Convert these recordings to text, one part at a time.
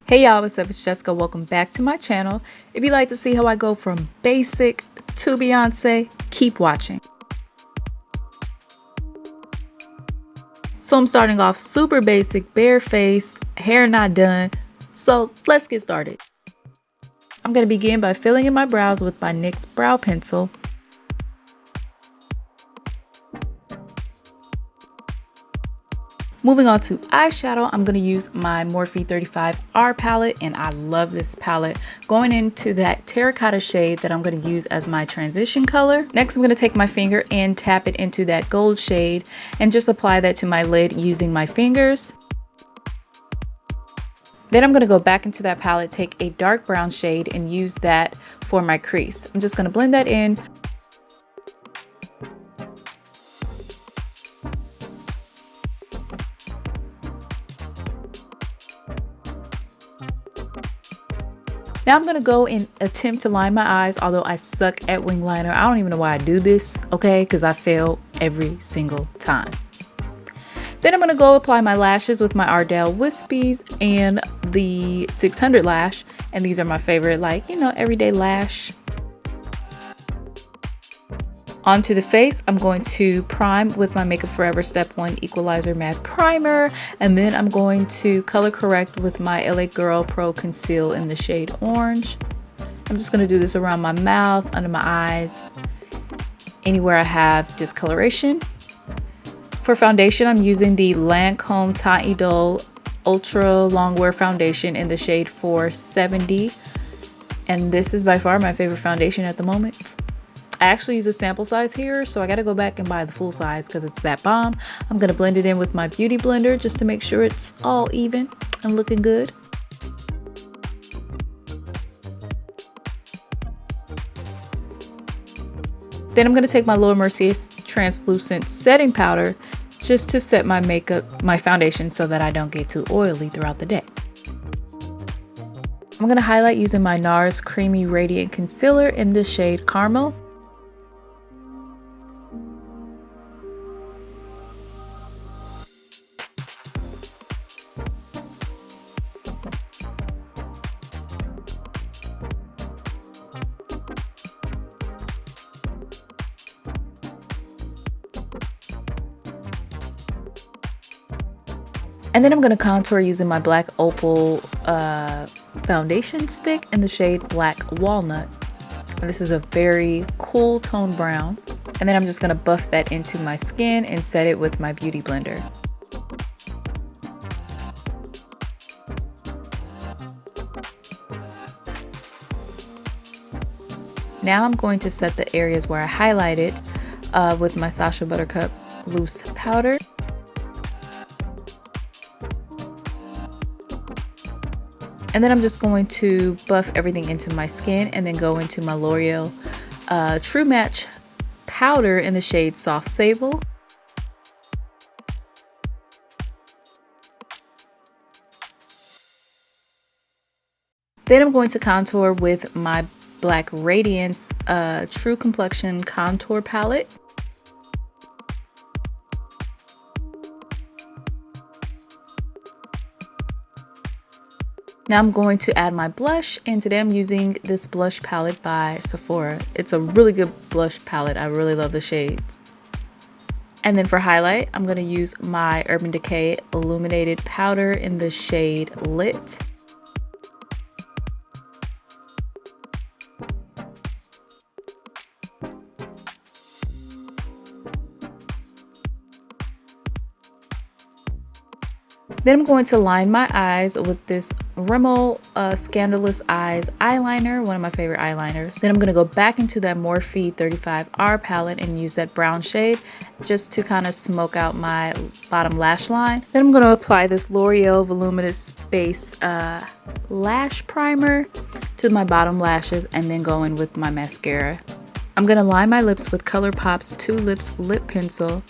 Hey y'all, what's up? It's Jessica. Welcome back to my channel. If you'd like to see how I go from basic to Beyonce, keep watching. So I'm starting off super basic, bare face, hair not done. So let's get started. I'm going to begin by filling in my brows with my NYX brow pencil. Moving on to eyeshadow, I'm going to use my Morphe 35R palette, and I love this palette. Going into that terracotta shade that I'm going to use as my transition color. Next, I'm going to take my finger and tap it into that gold shade and just apply that to my lid using my fingers. Then I'm going to go back into that palette, take a dark brown shade and use that for my crease. I'm just going to blend that in. Now I'm going to go and attempt to line my eyes, although I suck at wing liner. I don't even know why I do this, okay? Because I fail every single time. Then I'm going to go apply my lashes with my Ardell Wispies and the 600 lash. And these are my favorite, like, you know, everyday lash. Onto the face, I'm going to prime with my Makeup Forever Step 1 Equalizer Matte Primer. And then I'm going to color correct with my LA Girl Pro Conceal in the shade Orange. I'm just going to do this around my mouth, under my eyes, anywhere I have discoloration. For foundation, I'm using the Lancome Teint Idole Ultra Longwear Foundation in the shade 470. And this is by far my favorite foundation at the moment. I actually use a sample size here, so I gotta go back and buy the full size because it's that bomb. I'm gonna blend it in with my beauty blender just to make sure it's all even and looking good. Then I'm gonna take my Laura Mercier translucent setting powder just to set my foundation so that I don't get too oily throughout the day. I'm gonna highlight using my NARS Creamy Radiant Concealer in the shade Caramel. And then I'm going to contour using my black Opal foundation stick in the shade Black Walnut. And this is a very cool tone brown. And then I'm just going to buff that into my skin and set it with my beauty blender. Now I'm going to set the areas where I highlighted with my Sasha Buttercup loose powder. And then I'm just going to buff everything into my skin and then go into my L'Oreal True Match powder in the shade Soft Sable. Then I'm going to contour with my black Radiance True Complexion Contour Palette. Now I'm going to add my blush, and today I'm using this blush palette by Sephora. It's a really good blush palette. I really love the shades. And then for highlight, I'm going to use my Urban Decay Illuminated Powder in the shade Lit. Then I'm going to line my eyes with this Rimmel Scandalous Eyes eyeliner, one of my favorite eyeliners. Then I'm going to go back into that Morphe 35R palette and use that brown shade just to kind of smoke out my bottom lash line. Then I'm going to apply this L'Oreal Voluminous Base Lash Primer to my bottom lashes and then go in with my mascara. I'm going to line my lips with Colourpop's Toolips Lip Pencil.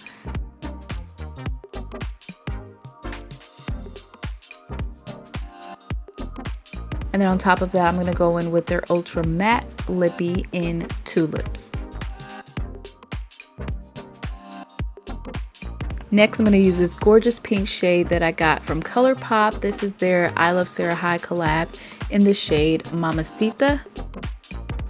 And then on top of that, I'm going to go in with their Ultra Matte Lippy in Toolips. Next, I'm going to use this gorgeous pink shade that I got from Colourpop. This is their I Love Sarah High collab in the shade Mamacita.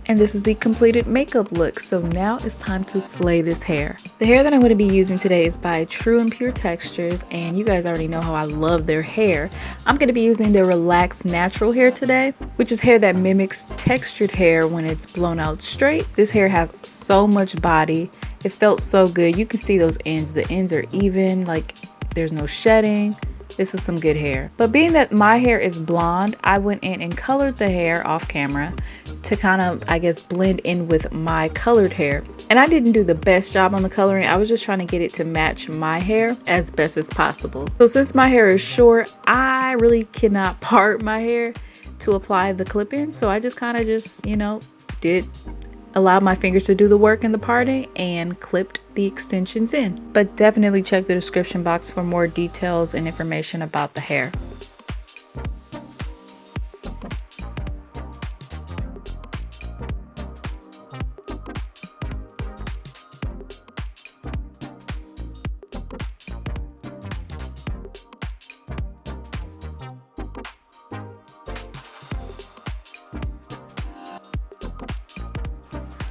And this is the completed makeup look. So now it's time to slay this hair. The hair that I'm going to be using today is by True and Pure Textures, and you guys already know how I love their hair. I'm going to be using their Relaxed Natural hair today, which is hair that mimics textured hair when it's blown out straight. This hair has so much body. It felt so good. You can see those ends. The ends are even, like there's no shedding. This is some good hair. But being that my hair is blonde, I went in and colored the hair off camera to kind of, I guess, blend in with my colored hair. And I didn't do the best job on the coloring. I was just trying to get it to match my hair as best as possible. So since my hair is short, I really cannot part my hair to apply the clip-in. So I just kind of allowed my fingers to do the work in the parting and clipped the extensions in. But definitely check the description box for more details and information about the hair.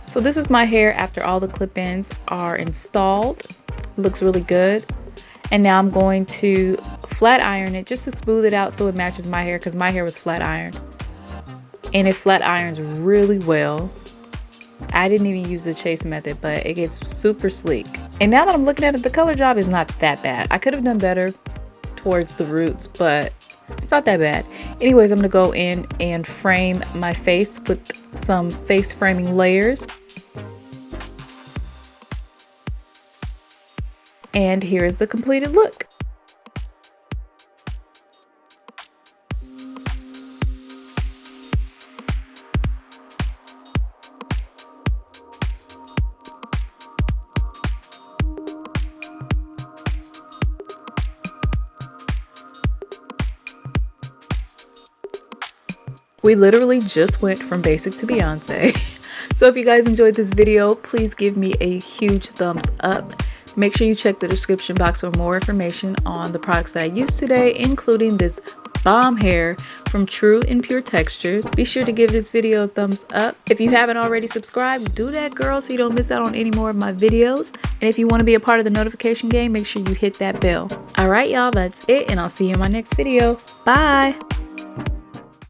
So this is my hair after all the clip-ins are installed. Looks really good. And now I'm going to flat iron it just to smooth it out so it matches my hair, because my hair was flat ironed. And it flat irons really well. I didn't even use the chase method, but it gets super sleek. And now that I'm looking at it, the color job is not that bad. I could have done better towards the roots, but it's not that bad. Anyways, I'm gonna go in and frame my face with some face framing layers. And here is the completed look. We literally just went from basic to Beyonce. So if you guys enjoyed this video, please give me a huge thumbs up. Make sure you check the description box for more information on the products that I used today, including this bomb hair from True and Pure Textures. Be sure to give this video a thumbs up. If you haven't already subscribed, do that, girl, so you don't miss out on any more of my videos. And if you want to be a part of the notification game, make sure you hit that bell. All right, y'all, that's it, and I'll see you in my next video. Bye.